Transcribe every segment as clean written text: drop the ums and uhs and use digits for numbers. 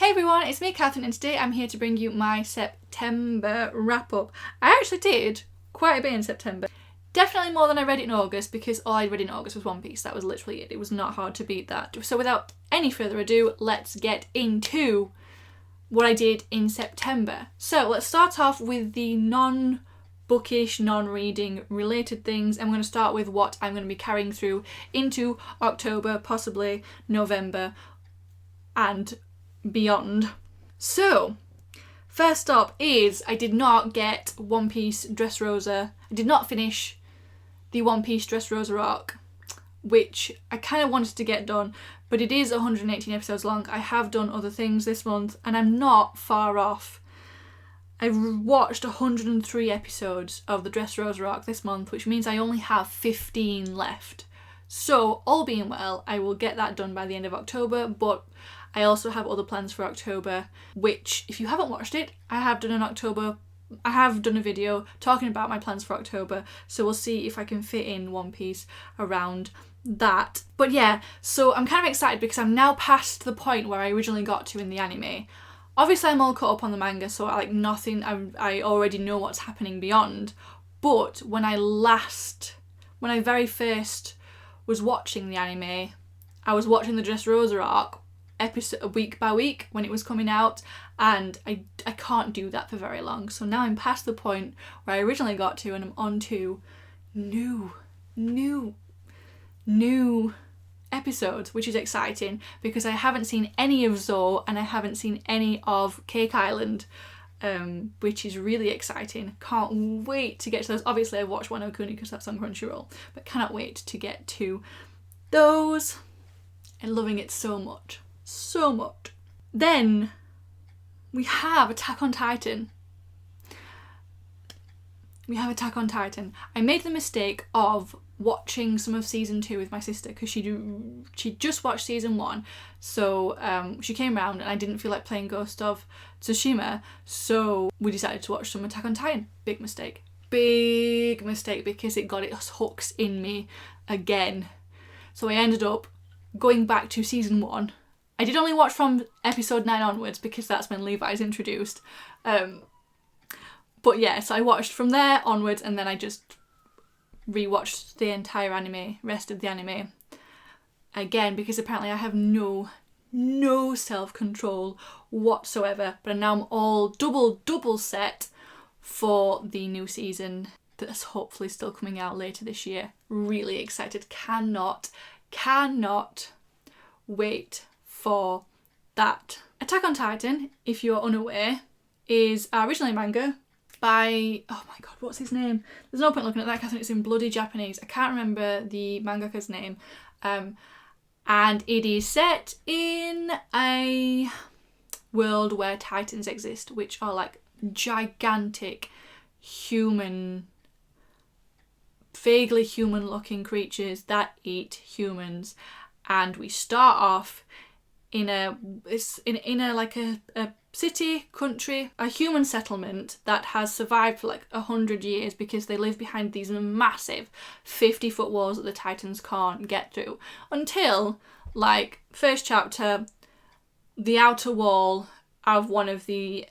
Hey everyone, it's me Catherine and today I'm here to bring you my September wrap up. I actually did quite a bit in September. Definitely more than I read in August because all I read in August was One Piece. That was literally it. It was not hard to beat that. So without any further ado, let's get into what I did in September. So let's start off with the non-bookish, non-reading related things. I'm going to start with what I'm going to be carrying through into October, possibly November and beyond. So, first up is I did not get One Piece Dressrosa. I did not finish the One Piece Dressrosa arc, which I kind of wanted to get done, but it is 118 episodes long. I have done other things this month and I'm not far off. I watched 103 episodes of the Dressrosa arc this month, which means I only have 15 left. So, all being well, I will get that done by the end of October, but I also have other plans for October, which, if you haven't watched it, I have done a video talking about my plans for October, so we'll see if I can fit in One Piece around that. But yeah, so I'm kind of excited because I'm now past the point where I originally got to in the anime. Obviously I'm all caught up on the manga, so I already know what's happening beyond, but when I very first was watching the anime, I was watching the Dressrosa arc episode week by week when it was coming out, and I can't do that for very long. So now I'm past the point where I originally got to and I'm on to new episodes, which is exciting because I haven't seen any of Zou and I haven't seen any of Cake Island, which is really exciting. Can't wait to get to those. Obviously I've watched Wano Kuni because that's on Crunchyroll, but cannot wait to get to those and loving it so much. Then we have Attack on Titan. I made the mistake of watching some of season 2 with my sister because she just watched season 1, so she came round and I didn't feel like playing Ghost of Tsushima, so we decided to watch some Attack on Titan. Big mistake because it got its hooks in me again. So I ended up going back to season 1. I did only watch from episode 9 onwards because that's when Levi's introduced. But yeah, so I watched from there onwards and then I just rewatched the entire rest of the anime again because apparently I have no self-control whatsoever. But now I'm all double set for the new season that's hopefully still coming out later this year. Really excited. Cannot wait for that. Attack on Titan, if you're unaware, is originally manga by, oh my god, what's his name? There's no point looking at that because it's in bloody Japanese. I can't remember the mangaka's name. And it is set in a world where Titans exist, which are like gigantic vaguely human looking creatures that eat humans. And we start off in a city, country, a human settlement that has survived for like 100 years because they live behind these massive 50-foot walls that the Titans can't get through. Until, like, first chapter, the outer wall of one of the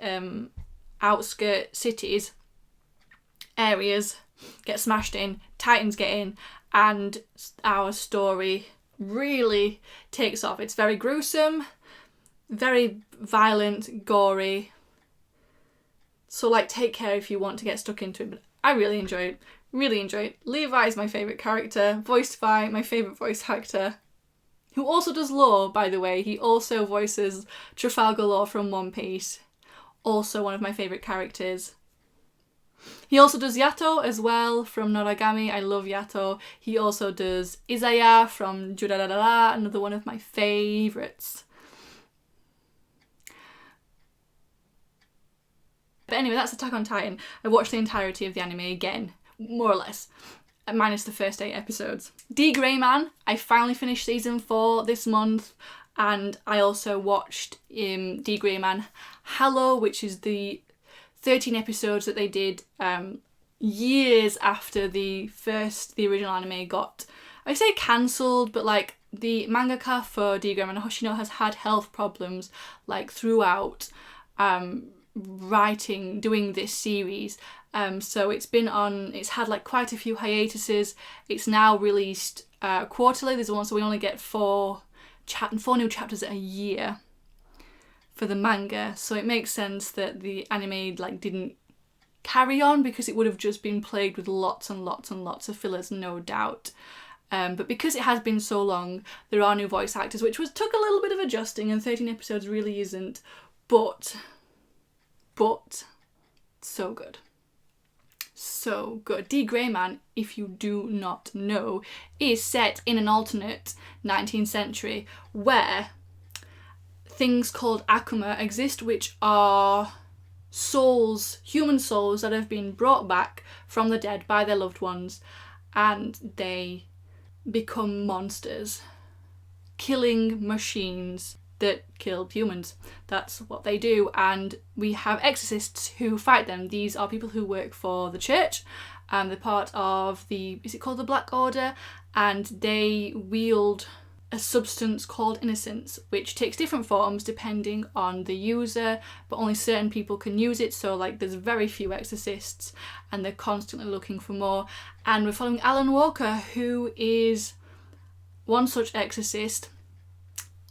outskirt cities areas get smashed in, Titans get in, and our story really takes off. It's very gruesome, very violent, gory, so like take care if you want to get stuck into it, but I really enjoy it. Levi is my favourite character, voiced by my favourite voice actor, who also does Law, by the way. He also voices Trafalgar Law from One Piece, also one of my favourite characters. He also does Yato as well from Noragami. I love Yato. He also does Izaya from Durarara, another one of my favourites. But anyway, that's Attack on Titan. I watched the entirety of the anime again, more or less, minus the first 8 episodes. D.Gray-man, I finally finished season 4 this month, and I also watched D.Gray-man Hello, which is the 13 episodes that they did years after the original anime got, I say cancelled, but like the mangaka for D-Gramma no Hoshino has had health problems like throughout doing this series. So it's had like quite a few hiatuses. It's now released quarterly. There's one, so we only get four new chapters a year for the manga. So it makes sense that the anime like didn't carry on, because it would have just been plagued with lots and lots and lots of fillers, no doubt. But because it has been so long, there are new voice actors, which took a little bit of adjusting, and 13 episodes really isn't. But so good. So good. D-Gray-man, if you do not know, is set in an alternate 19th century where things called Akuma exist, which are souls, human souls that have been brought back from the dead by their loved ones, and they become monsters, killing machines that kill humans. That's what they do, and we have exorcists who fight them. These are people who work for the church, they're part of is it called the Black Order, and they wield a substance called innocence, which takes different forms depending on the user, but only certain people can use it. So like there's very few exorcists, and they're constantly looking for more. And we're following Alan Walker, who is one such exorcist,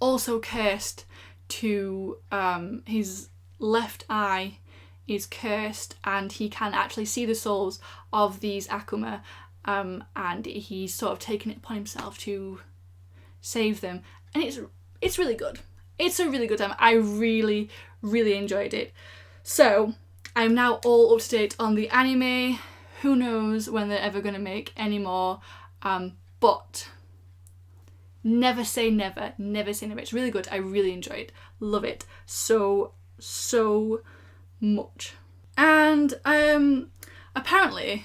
also cursed to his left eye is cursed, and he can actually see the souls of these Akuma, and he's sort of taken it upon himself to save them, and it's really good. It's a really good time. I really, really enjoyed it. So I'm now all up to date on the anime. Who knows when they're ever going to make any more, but never say never, never say never. It's really good. I really enjoy it. Love it so much. And apparently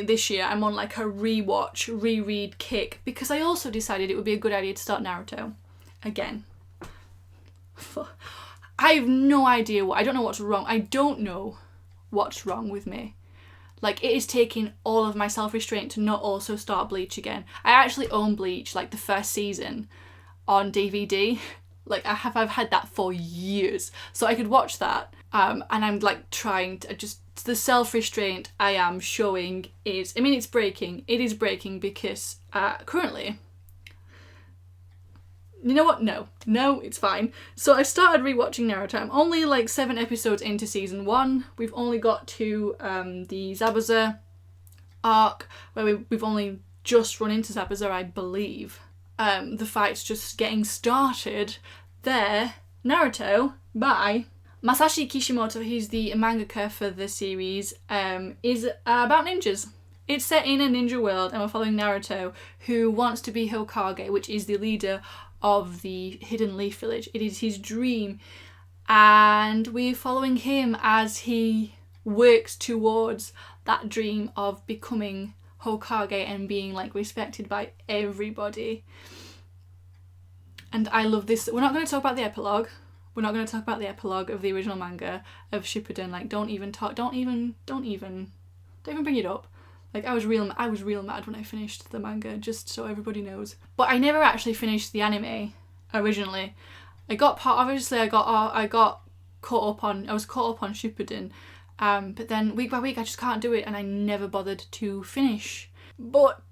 this year I'm on like a reread kick, because I also decided it would be a good idea to start Naruto again. I have no idea I don't know what's wrong. I don't know what's wrong with me. Like, it is taking all of my self-restraint to not also start Bleach again. I actually own Bleach, like the first season, on DVD. Like, I've had that for years, so I could watch that. And I'm like trying to the self-restraint I am showing is, I mean, it's breaking. It is breaking because currently, you know what? No, it's fine. So I started rewatching Naruto. I'm only like 7 episodes into season 1. We've only got to the Zabuza arc, where we've only just run into Zabuza, I believe. The fight's just getting started there. Naruto by Masashi Kishimoto, he's the mangaka for the series, is about ninjas. It's set in a ninja world, and we're following Naruto, who wants to be Hokage, which is the leader of the Hidden Leaf Village. It is his dream, and we're following him as he works towards that dream of becoming Hokage and being like respected by everybody. And I love this. We're not going to talk about the epilogue. We're not going to talk about the epilogue of the original manga of Shippuden. Like, don't even bring it up. Like, I was real mad when I finished the manga, just so everybody knows. But I never actually finished the anime originally. I was caught up on Shippuden, but then week by week I just can't do it, and I never bothered to finish. But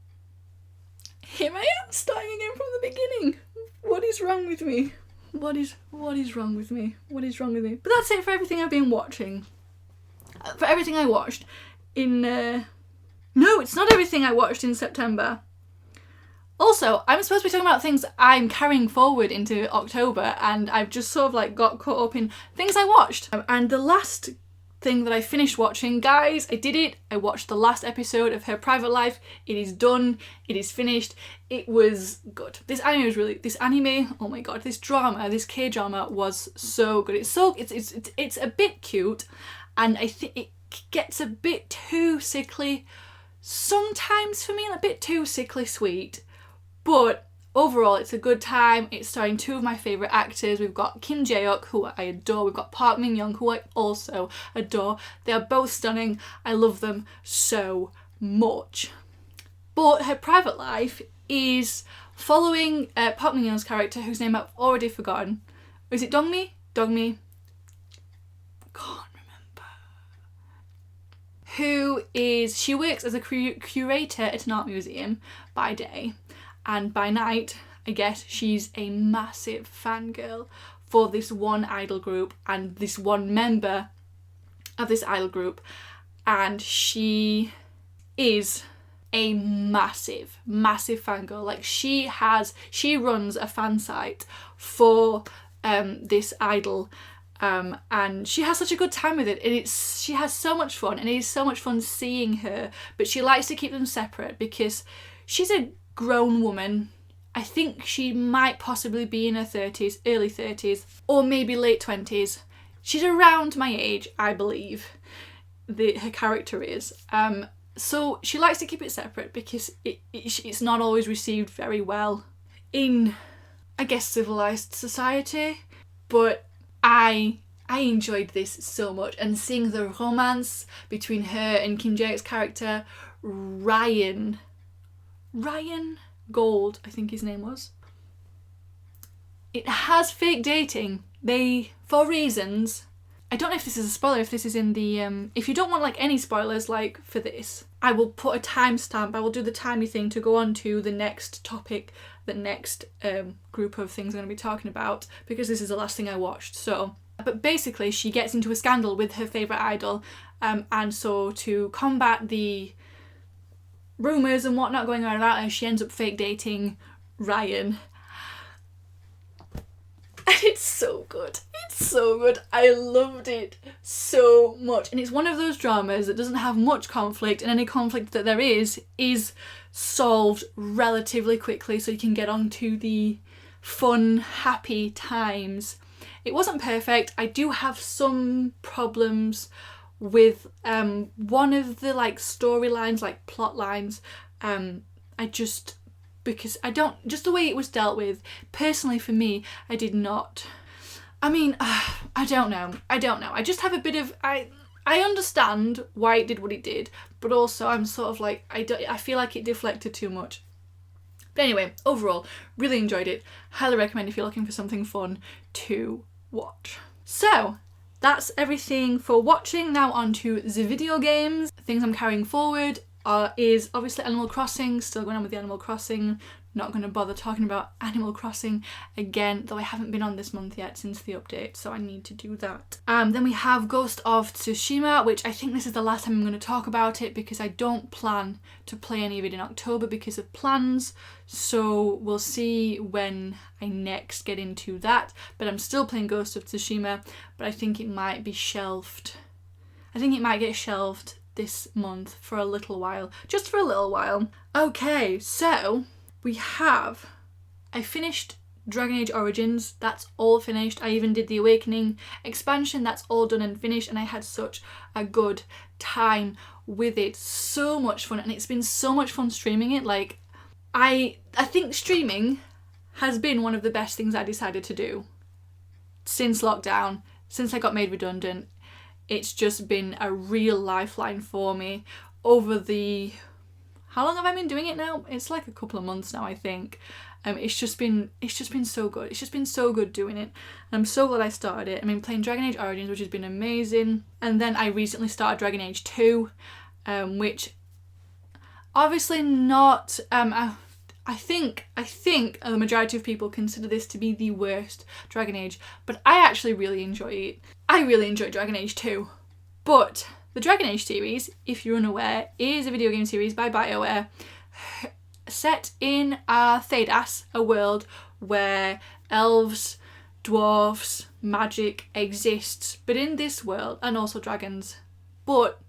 here I am, starting again from the beginning. What is wrong with me? What is wrong with me? What is wrong with me? But that's it for everything I've been watching. For everything I watched in no, it's not everything I watched in September. Also, I'm supposed to be talking about things I'm carrying forward into October, and I've just sort of like got caught up in things I watched. And the last thing that I finished watching, guys, I did it. I watched the last episode of Her Private Life. It is done. It is finished. It was good. This anime, oh my god, this K-drama was so good. It's a bit cute, and I think it gets a bit too sickly sometimes for me, a bit too sickly sweet, but overall it's a good time. It's starring 2 of my favourite actors. We've got Kim Jae-hyuk, who I adore. We've got Park Min-young, who I also adore. They are both stunning. I love them so much. But Her Private Life is following Park Min-young's character, whose name I've already forgotten. Is it Dongmi? Dongmi? Can't remember. She works as a curator at an art museum by day, and by night, I guess she's a massive fangirl for this one idol group and this one member of this idol group, and she is a massive fangirl. Like she runs a fan site for this idol, and she has such a good time with it, and she has so much fun, and it is so much fun seeing her, but she likes to keep them separate because she's a grown woman. I think she might possibly be in her 30s, early 30s, or maybe late 20s. She's around my age, I believe, her character is. So she likes to keep it separate because it's not always received very well in, I guess, civilised society. But I enjoyed this so much, and seeing the romance between her and Kim Jae-hyuk's character, Ryan Gold, I think his name was. It has fake dating. They, for reasons, I don't know if this is a spoiler, if this is in the, if you don't want like any spoilers like for this, I will put a timestamp, I will do the timey thing to go on to the next topic, the next group of things I'm going to be talking about, because this is the last thing I watched, so. But basically she gets into a scandal with her favourite idol, and so to combat the rumours and whatnot going on about her, she ends up fake dating Ryan. And it's so good. It's so good. I loved it so much. And it's one of those dramas that doesn't have much conflict, and any conflict that there is solved relatively quickly, so you can get on to the fun, happy times. It wasn't perfect. I do have some problems with one of the like storylines, like plot lines. Because just the way it was dealt with, personally for me, I did not. I mean, I don't know. I just have a bit of, I understand why it did what it did, but also I'm sort of like, I feel like it deflected too much. But anyway, overall, really enjoyed it. Highly recommend if you're looking for something fun to watch. So, that's everything for watching. Now on to the video games. Things I'm carrying forward is obviously Animal Crossing, still going on with the Animal Crossing. Not going to bother talking about Animal Crossing again, though I haven't been on this month yet since the update, so I need to do that. Then we have Ghost of Tsushima, which I think this is the last time I'm going to talk about it because I don't plan to play any of it in October because of plans, so we'll see when I next get into that. But I'm still playing Ghost of Tsushima, but I think it might be shelved. I think it might get shelved this month for a little while, just for a little while. Okay, so I finished Dragon Age Origins, that's all finished. I even did the Awakening expansion, that's all done and finished, and I had such a good time with it. So much fun, and it's been so much fun streaming it. Like, I think streaming has been one of the best things I decided to do since lockdown, since I got made redundant. It's just been a real lifeline for me over the... How long have I been doing it now? It's like a couple of months now, I think. It's just been so good. It's just been so good doing it. And I'm so glad I started it. I mean, playing Dragon Age Origins, which has been amazing. And then I recently started Dragon Age 2, which obviously not... I think the majority of people consider this to be the worst Dragon Age, but I actually really enjoy it. I really enjoy Dragon Age 2. But the Dragon Age series, if you're unaware, is a video game series by BioWare set in Thedas, a world where elves, dwarves, magic exists, but in this world, and also dragons, but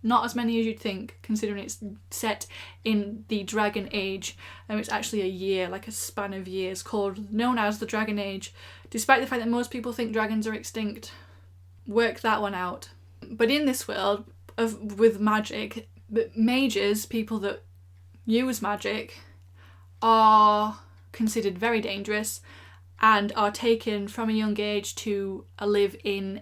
not as many as you'd think, considering it's set in the Dragon Age. It's actually a year, like a span of years, known as the Dragon Age, despite the fact that most people think dragons are extinct. Work that one out. But in this world with magic, mages, people that use magic, are considered very dangerous and are taken from a young age to live in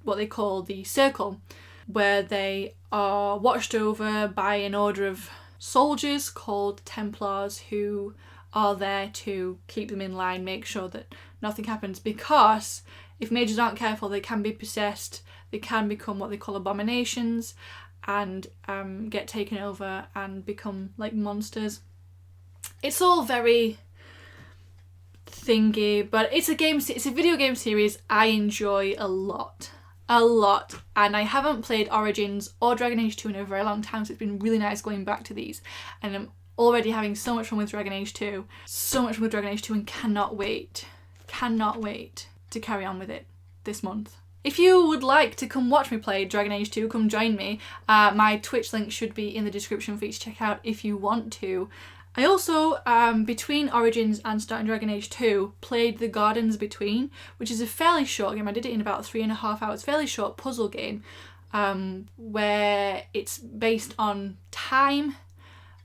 what they call the Circle, where they are watched over by an order of soldiers called Templars, who are there to keep them in line, make sure that nothing happens, because if mages aren't careful, they can be possessed, they can become what they call abominations, and get taken over and become like monsters. It's all very thingy, but it's a video game series I enjoy a lot, and I haven't played Origins or Dragon Age 2 in a very long time, so it's been really nice going back to these, and I'm already having so much fun with Dragon Age 2, and cannot wait to carry on with it this month. If you would like to come watch me play Dragon Age 2, come join me. My Twitch link should be in the description for you to check out if you want to. I also, between Origins and starting Dragon Age 2, played The Gardens Between, which is a fairly short game. I did it in about 3.5 hours, fairly short puzzle game, where it's based on time,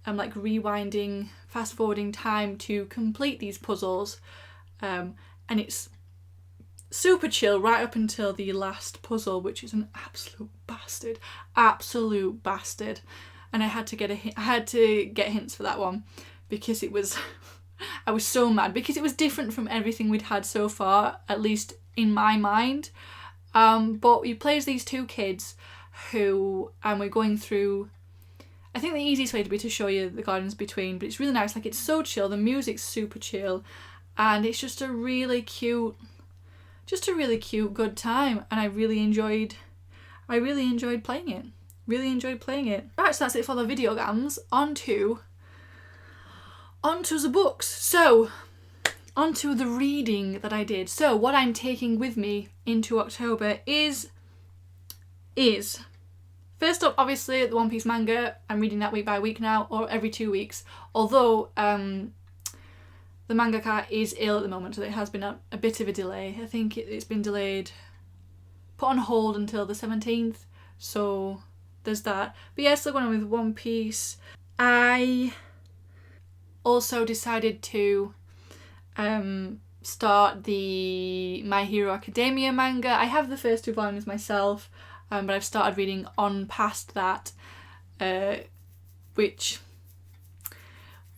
like rewinding, fast forwarding time to complete these puzzles, and it's super chill right up until the last puzzle, which is an absolute bastard. And I had to get hints for that one, because it was I was so mad, because it was different from everything we'd had so far, at least in my mind. But you play as these two kids who, and we're going through, I think the easiest way to be to show you The Gardens Between, but it's really nice, like it's so chill, the music's super chill, and it's just a really cute good time, and I really enjoyed playing it. Right, so that's it for the video games. On to the books. So, on to the reading that I did. So, what I'm taking with me into October is first up, obviously, the One Piece manga. I'm reading that week by week now, or every 2 weeks. Although, the mangaka is ill at the moment, so there has been a bit of a delay. I think it's been delayed, put on hold until the 17th. So there's that. But yeah, still going on with One Piece. I also decided to start the My Hero Academia manga. I have the first 2 volumes myself, but I've started reading on past that, which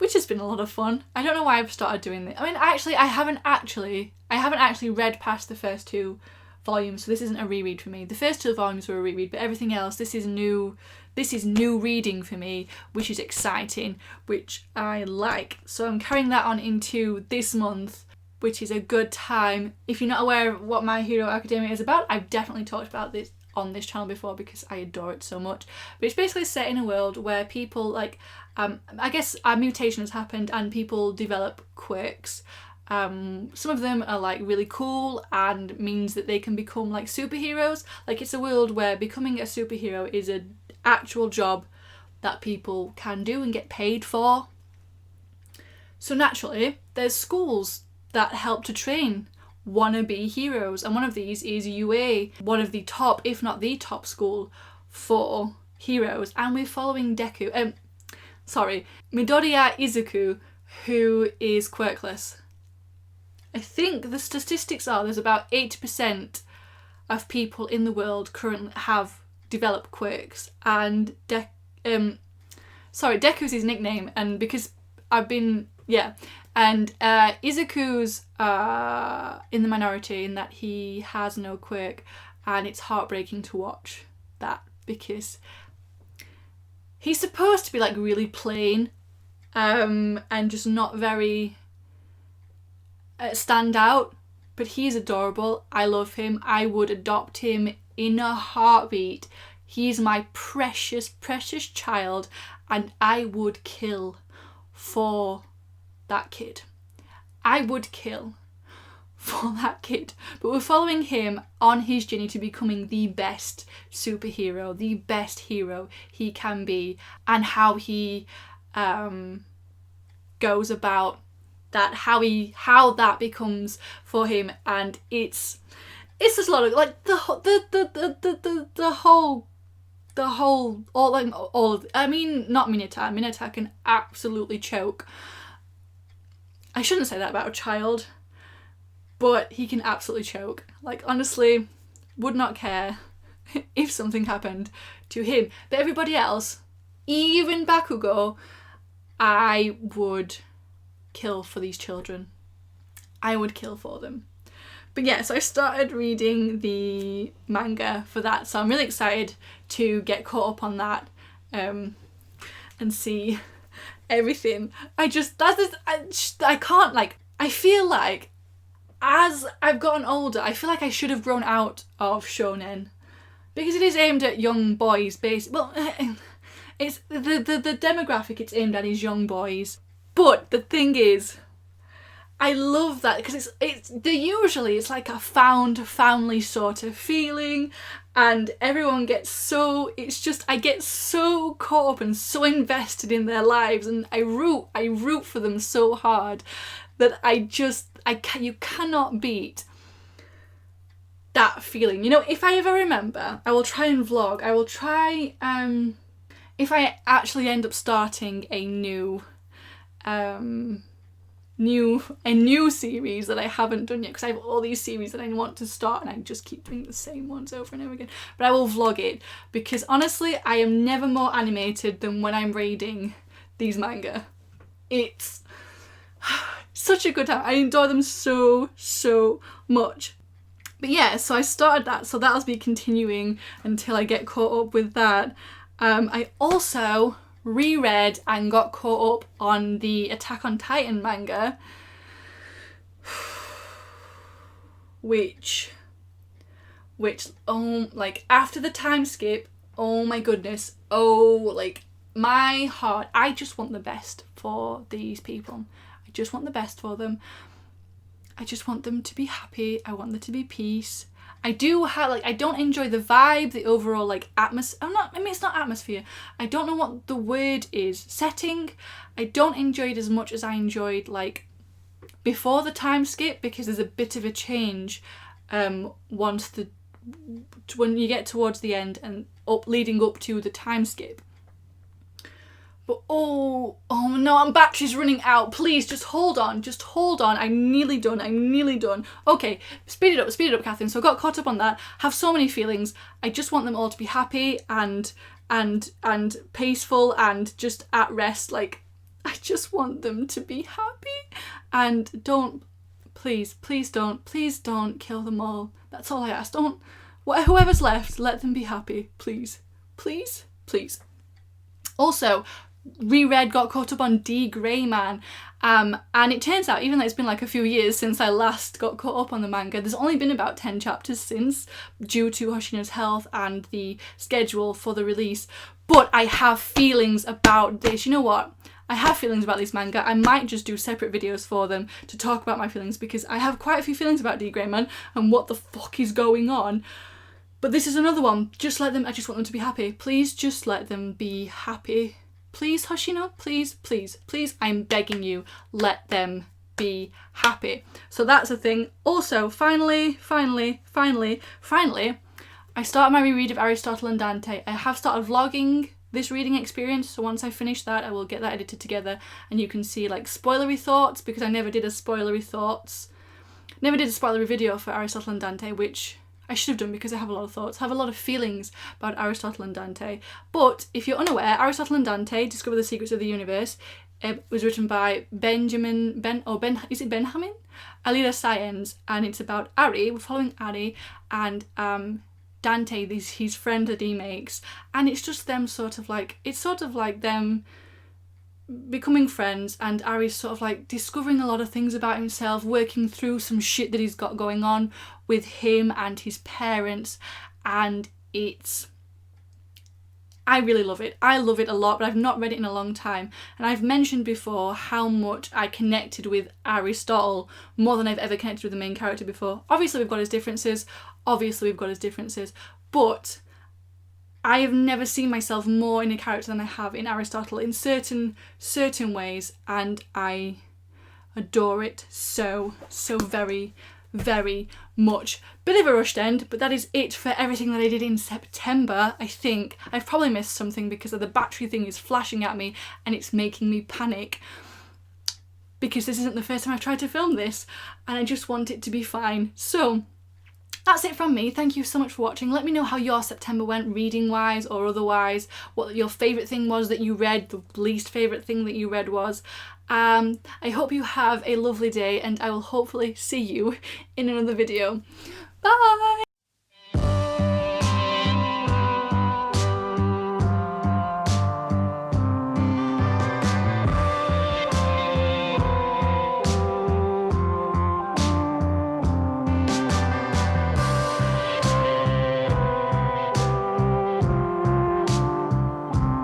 has been a lot of fun. I don't know why I've started doing this. I mean, actually, I haven't actually read past the first 2 volumes, so this isn't a reread for me. The first 2 volumes were a reread, but everything else, this is new reading for me, which is exciting, which I like. So I'm carrying that on into this month, which is a good time. If you're not aware of what My Hero Academia is about, I've definitely talked about this on this channel before because I adore it so much. But it's basically set in a world where people, like, I guess a mutation has happened and people develop quirks. Some of them are like really cool and means that they can become like superheroes. Like, it's a world where becoming a superhero is an actual job that people can do and get paid for. So naturally, there's schools that help to train wannabe heroes, and one of these is UA, one of the top, if not the top school for heroes, and we're following Midoriya Izuku, who is quirkless. I think the statistics are there's about 80% of people in the world currently have developed quirks, and Deku's his nickname, and because and Izuku's in the minority in that he has no quirk, and it's heartbreaking to watch that because he's supposed to be like really plain and just not very stand out, but he's adorable. I love him. I would adopt him in a heartbeat. He's my precious, precious child, and I would kill for that kid. I would kill for that kid. But we're following him on his journey to becoming the best superhero, the best hero he can be, and how he goes about that, how that becomes for him. And it's just a lot of like the whole I mean, not Mineta can absolutely choke. I shouldn't say that about a child, but he can absolutely choke. Like, honestly, would not care if something happened to him. But everybody else, even Bakugo, I would kill for these children. I would kill for them. But yeah, so I started reading the manga for that, so I'm really excited to get caught up on that and see everything. I can't, like, I feel like as I've gotten older, I feel like I should have grown out of shonen, because it is aimed at young boys, well, it's the demographic it's aimed at is young boys. But the thing is, I love that because it's like a found family sort of feeling, and everyone gets so, I get so caught up and so invested in their lives, and I root for them so hard that you cannot beat that feeling. You know, if I ever remember, I will try and vlog. I will try, if I actually end up starting a new series that I haven't done yet, because I have all these series that I want to start and I just keep doing the same ones over and over again. But I will vlog it, because honestly, I am never more animated than when I'm reading these manga. It's such a good time. I enjoy them so much. But yeah, so I started that, so that'll be continuing until I get caught up with that. I also reread and got caught up on the Attack on Titan manga, which like after the time skip, oh my goodness, like my heart, I just want the best for these people. I just want the best for them. I just want them to be happy. I want there to be peace. I don't enjoy the vibe, the overall like atmosphere. It's not atmosphere. I don't know what the word is. Setting. I don't enjoy it as much as I enjoyed like before the time skip, because there's a bit of a change when you get towards the end and leading up to the time skip. But oh no, my battery's running out. Please, just hold on. I'm nearly done. Okay, speed it up, Catherine. So I got caught up on that. Have so many feelings. I just want them all to be happy and peaceful and just at rest. Like, I just want them to be happy. And please don't kill them all. That's all I ask. Whoever's left, let them be happy. Please. Also, got caught up on D.Gray Man, and it turns out, even though it's been like a few years since I last got caught up on the manga, there's only been about 10 chapters since, due to Hoshino's health and the schedule for the release. But I have feelings about this. You know what? I have feelings about this manga. I might just do separate videos for them to talk about my feelings, because I have quite a few feelings about D.Gray Man and what the fuck is going on. But this is another one. I just want them to be happy. Please just let them be happy. Please, Hoshino, please, I'm begging you, let them be happy. So that's a thing. Also, finally, I started my reread of Aristotle and Dante. I have started vlogging this reading experience, so once I finish that, I will get that edited together and you can see like spoilery thoughts, because I never did a spoilery video for Aristotle and Dante, which I should have done, because I have a lot of thoughts, have a lot of feelings about Aristotle and Dante. But if you're unaware, Aristotle and Dante, Discover the Secrets of the Universe, was written by Benjamin Alida Sáenz, and it's about Ari. We're following Ari and Dante, his friend that he makes, and it's just them it's sort of like them becoming friends, and Ari's sort of like discovering a lot of things about himself, working through some shit that he's got going on with him and his parents, and I really love it. I love it a lot, but I've not read it in a long time, and I've mentioned before how much I connected with Aristotle more than I've ever connected with the main character before. Obviously we've got his differences, but I have never seen myself more in a character than I have in Aristotle in certain ways, and I adore it so very, very much. Bit of a rushed end, but that is it for everything that I did in September. I think I've probably missed something, because the battery thing is flashing at me and it's making me panic, because this isn't the first time I've tried to film this and I just want it to be fine. So that's it from me. Thank you so much for watching. Let me know how your September went, reading wise or otherwise, what your favourite thing was that you read, the least favourite thing that you read was. I hope you have a lovely day, and I will hopefully see you in another video. Bye!